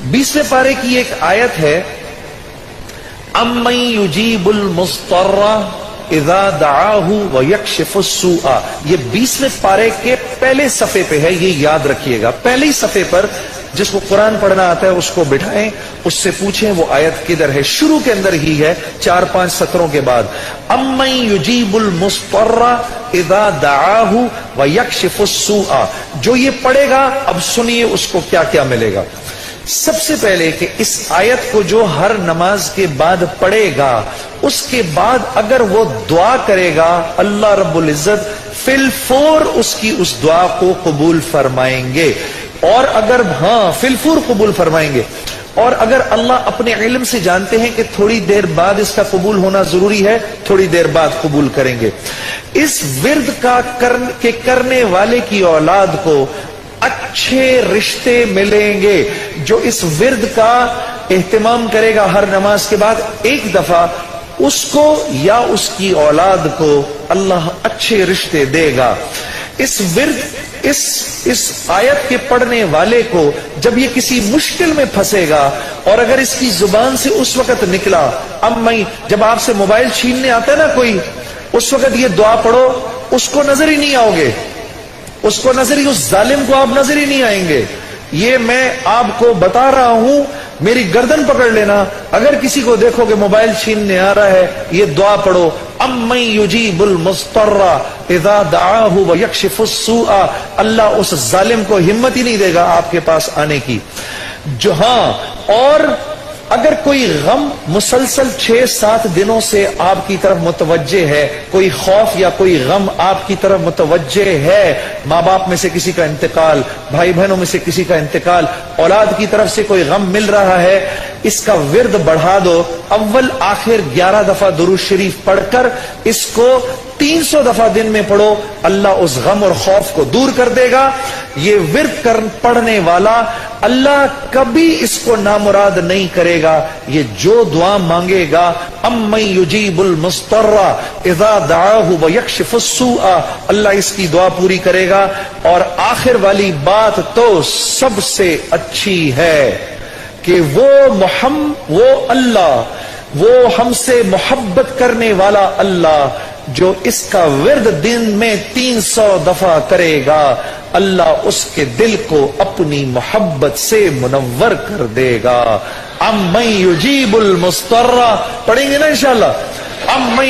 20वें पारे की एक आयत है, अम्मन युजीबुल मुस्तर्रा इज़ा दआहु व यक्शिफुस सूआ। ये 20वें पारे के पहले सफ़े पे है, ये याद रखिएगा। पहले ही सफ़े पर जिसको कुरान पढ़ना आता है उसको बिठाएं, उससे पूछें वो आयत किधर है। शुरू के अंदर ही है, 4-5 सत्रों के बाद। अम्मन युजीबुल मुस्तर्रा इज़ा दआहु व यक्शिफुस सूआ। जो ये पढ़ेगा, अब सुनिए उसको क्या क्या मिलेगा। सबसे पहले कि इस आयत को जो हर नमाज के बाद पढ़ेगा, उसके बाद अगर वो दुआ करेगा, अल्लाह रब्बुल इज्जत फिलफोर उसकी उस दुआ को कबूल फरमाएंगे। और अगर फिलफूर कबूल फरमाएंगे। और अगर अल्लाह अपने इल्म से जानते हैं कि थोड़ी देर बाद इसका कबूल होना जरूरी है, थोड़ी देर बाद कबूल करेंगे। इस विर्द का करने वाले की औलाद को अच्छे रिश्ते मिलेंगे। जो इस विर्द का एहतमाम करेगा हर नमाज के बाद एक दफा, उसको या उसकी औलाद को अल्लाह अच्छे रिश्ते देगा। इस विर्द इस आयत के पढ़ने वाले को जब ये किसी मुश्किल में फंसेगा, और अगर इसकी जुबान से उस वक्त निकला, जब आपसे मोबाइल छीनने आता है ना कोई, उस वक्त ये दुआ पढ़ो, उसको नजर ही नहीं आओगे, उसको नजर ही, उस जालिम को आप नजर ही नहीं आएंगे। ये मैं आपको बता रहा हूं, मेरी गर्दन पकड़ लेना। अगर किसी को देखो कि मोबाइल छीनने आ रहा है, ये दुआ पढ़ो, अम्मन युजीबुल मुस्तर्रा इज़ा दआहु व यक्शिफुस सूआ। अल्लाह उस जालिम को हिम्मत ही नहीं देगा आपके पास आने की। जो और अगर कोई गम मुसलसल 6-7 दिनों से आपकी तरफ मुतवज्जे है, कोई खौफ या कोई गम आपकी तरफ मुतवज्जे है, माँ बाप में से किसी का इंतकाल, भाई बहनों में से किसी का इंतकाल, औलाद की तरफ से कोई गम मिल रहा है, इसका विर्द बढ़ा दो। अव्वल आखिर 11 दफा दुरूद शरीफ पढ़कर इसको 300 दफा दिन में पढ़ो, अल्लाह उस गम और खौफ को दूर कर देगा। ये विर्द पढ़ने वाला अल्लाह कभी इसको नामुराद नहीं करेगा। ये जो दुआ मांगेगा, अम्मन युजीबुल मुस्तर्रा इज़ा दआहु व यक्शिफुस सूआ, अल्लाह इसकी दुआ पूरी करेगा। और आखिर वाली बात तो सबसे अच्छी है कि वो अल्लाह, वो हमसे मोहब्बत करने वाला अल्लाह, जो इसका विर्द दिन में 300 दफा करेगा, अल्लाह उसके दिल को अपनी मोहब्बत से मुनव्वर कर देगा। अम्मन युजीबुल मुस्तर्रा पढ़ेंगे ना इंशाअल्लाह। अम्मन